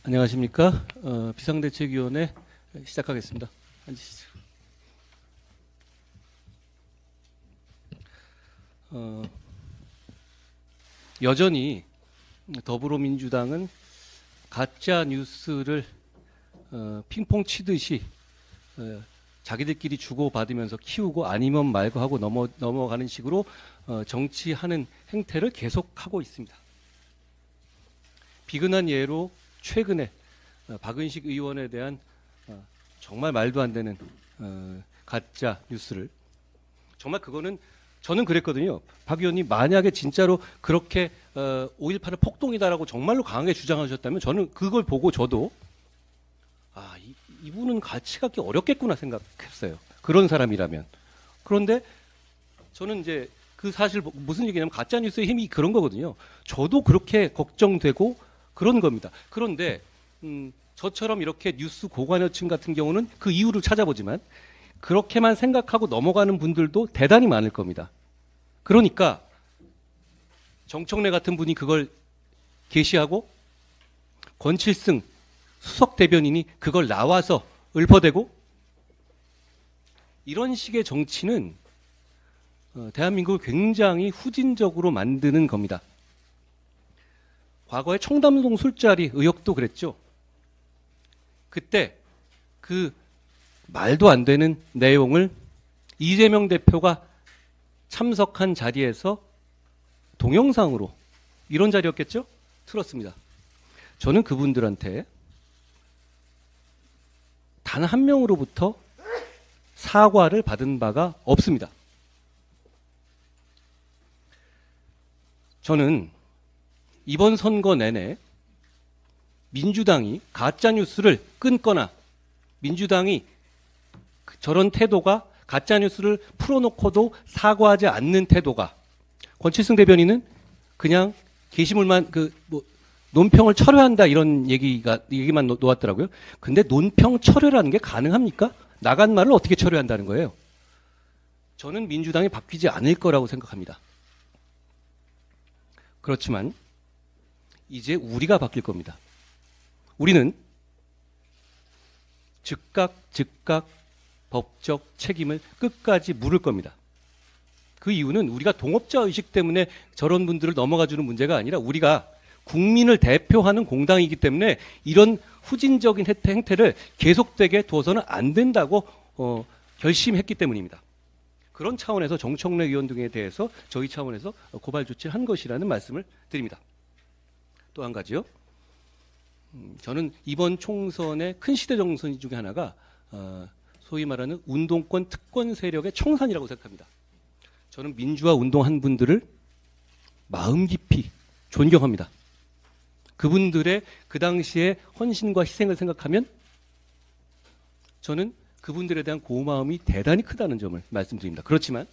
안녕하십니까. 비상대책위원회 시작하겠습니다. 앉으시죠. 여전히 더불어민주당은 가짜 뉴스를 핑퐁 치듯이 자기들끼리 주고받으면서 키우고 아니면 말고 하고 넘어가는 식으로 정치하는 행태를 계속하고 있습니다. 비근한 예로 최근에 박은식 의원에 대한 정말 말도 안 되는 가짜 뉴스를, 정말 그거는 저는 그랬거든요. 박 의원님 만약에 진짜로 그렇게 5.18은 폭동이다라고 정말로 강하게 주장하셨다면 저는 그걸 보고 저도 이분은 같이 갖기 어렵겠구나 생각했어요. 그런 사람이라면. 그런데 저는 이제 그 사실 무슨 얘기냐면 가짜 뉴스의 힘이 그런 거거든요. 저도 그렇게 걱정되고 그런 겁니다. 그런데 저처럼 이렇게 뉴스 고관여층 같은 경우는 그 이유를 찾아보지만 그렇게만 생각하고 넘어가는 분들도 대단히 많을 겁니다. 그러니까 정청래 같은 분이 그걸 게시하고 권칠승 수석 대변인이 그걸 나와서 읊어대고, 이런 식의 정치는 대한민국을 굉장히 후진적으로 만드는 겁니다. 과거에 청담동 술자리 의혹도 그랬죠. 그때 그 말도 안 되는 내용을 이재명 대표가 참석한 자리에서 동영상으로, 이런 자리였겠죠? 틀었습니다. 저는 그분들한테 단 한 명으로부터 사과를 받은 바가 없습니다. 저는 이번 선거 내내 민주당이 가짜뉴스를 끊거나 민주당이 저런 태도가, 가짜뉴스를 풀어놓고도 사과하지 않는 태도가, 권칠승 대변인은 그냥 게시물만 논평을 철회한다 이런 얘기만 놓았더라고요. 근데 논평 철회라는 게 가능합니까? 나간 말을 어떻게 철회한다는 거예요? 저는 민주당이 바뀌지 않을 거라고 생각합니다. 그렇지만 이제 우리가 바뀔 겁니다. 우리는 즉각 법적 책임을 끝까지 물을 겁니다. 그 이유는 우리가 동업자 의식 때문에 저런 분들을 넘어가주는 문제가 아니라 우리가 국민을 대표하는 공당이기 때문에 이런 후진적인 행태를 계속되게 둬서는 안 된다고 결심했기 때문입니다. 그런 차원에서 정청래 의원 등에 대해서 저희 차원에서 고발 조치를 한 것이라는 말씀을 드립니다. 또 한 가지요. 저는 이번 총선의 큰 시대 정선 중에 하나가 소위 말하는 운동권 특권 세력의 청산이라고 생각합니다. 저는 민주화 운동한 분들을 마음 깊이 존경합니다. 그분들의 그 당시의 헌신과 희생을 생각하면 저는 그분들에 대한 고마움이 대단히 크다는 점을 말씀드립니다. 그렇지만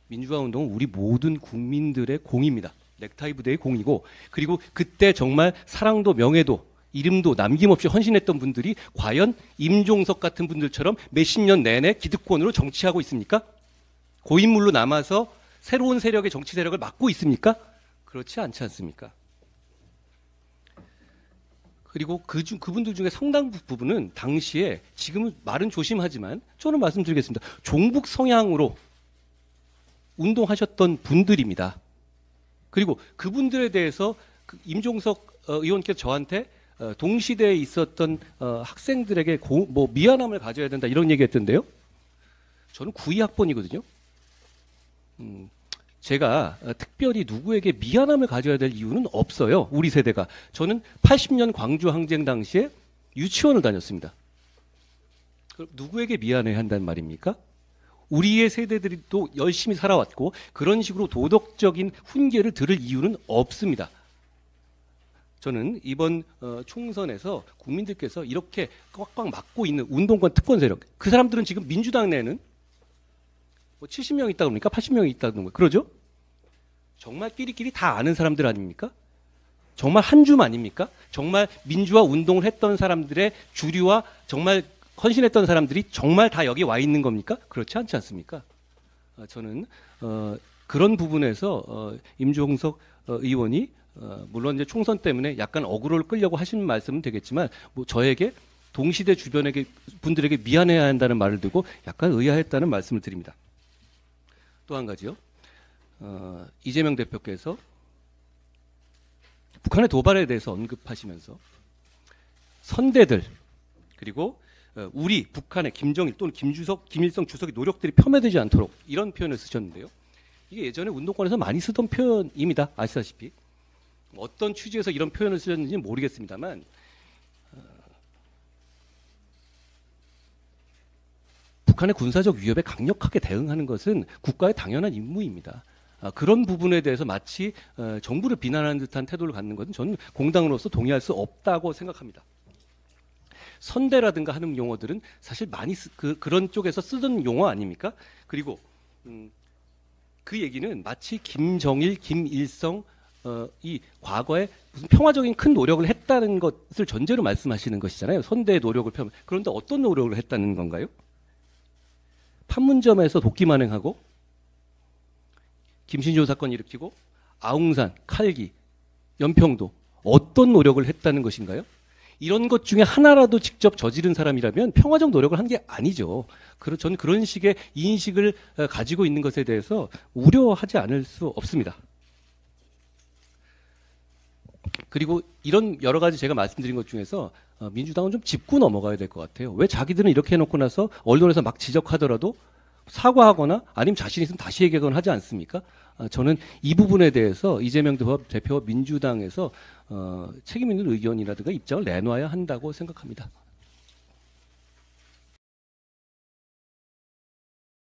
민주화 운동은 우리 모든 국민들의 공입니다. 넥타이 부대의 공이고, 그리고 그때 정말 사랑도 명예도 이름도 남김없이 헌신했던 분들이 과연 임종석 같은 분들처럼 몇십 년 내내 기득권으로 정치하고 있습니까? 고인물로 남아서 새로운 세력의 정치 세력을 맡고 있습니까? 그렇지 않지 않습니까? 그리고 그분들 중에 상당 부분은 당시에, 지금은 말은 조심하지만 저는 말씀드리겠습니다. 종북 성향으로 운동하셨던 분들입니다. 그리고 그분들에 대해서 임종석 의원께서 저한테 동시대에 있었던 학생들에게 미안함을 가져야 된다 이런 얘기했던데요. 저는 92학번이거든요. 제가 특별히 누구에게 미안함을 가져야 될 이유는 없어요. 우리 세대가. 저는 80년 광주 항쟁 당시에 유치원을 다녔습니다. 그럼 누구에게 미안해야 한다는 말입니까? 우리의 세대들이 또 열심히 살아왔고 그런 식으로 도덕적인 훈계를 들을 이유는 없습니다. 저는 이번 총선에서 국민들께서 이렇게 꽉꽉 막고 있는 운동권 특권 세력, 그 사람들은 지금 민주당 내에는 70명 있다고 합니까? 80명이 있다는 거예요. 그러죠? 정말 끼리끼리 다 아는 사람들 아닙니까? 정말 한 줌 아닙니까? 정말 민주화 운동을 했던 사람들의 주류와 정말 헌신했던 사람들이 정말 다 여기 와 있는 겁니까? 그렇지 않지 않습니까? 저는 그런 부분에서 임종석 의원이 물론 이제 총선 때문에 약간 어그로를 끌려고 하시는 말씀은 되겠지만 뭐 저에게 동시대 주변에게 분들에게 미안해야 한다는 말을 듣고 약간 의아했다는 말씀을 드립니다. 또 한 가지요. 이재명 대표께서 북한의 도발에 대해서 언급하시면서 선대들 그리고 우리 북한의 김정일 또는 김일성 주석의 노력들이 폄훼되지 않도록 이런 표현을 쓰셨는데요. 이게 예전에 운동권에서 많이 쓰던 표현입니다. 아시다시피 어떤 취지에서 이런 표현을 쓰셨는지 모르겠습니다만 북한의 군사적 위협에 강력하게 대응하는 것은 국가의 당연한 임무입니다. 그런 부분에 대해서 마치 정부를 비난하는 듯한 태도를 갖는 것은 저는 공당으로서 동의할 수 없다고 생각합니다. 선대라든가 하는 용어들은 사실 많이 그런 쪽에서 쓰던 용어 아닙니까? 그리고 그 얘기는 마치 김정일, 김일성 이 과거에 무슨 평화적인 큰 노력을 했다는 것을 전제로 말씀하시는 것이잖아요. 선대의 노력을 그런데 어떤 노력을 했다는 건가요? 판문점에서 도끼 만행하고 김신조 사건 일으키고 아웅산, 칼기, 연평도 어떤 노력을 했다는 것인가요? 이런 것 중에 하나라도 직접 저지른 사람이라면 평화적 노력을 한 게 아니죠. 저는 그런 식의 인식을 가지고 있는 것에 대해서 우려하지 않을 수 없습니다. 그리고 이런 여러 가지 제가 말씀드린 것 중에서 민주당은 좀 짚고 넘어가야 될 것 같아요. 왜 자기들은 이렇게 해놓고 나서 언론에서 막 지적하더라도 사과하거나 아니면 자신 있으면 다시 얘기하거나 하지 않습니까? 저는 이 부분에 대해서 이재명 대표와 민주당에서 책임 있는 의견이라든가 입장을 내놔야 한다고 생각합니다.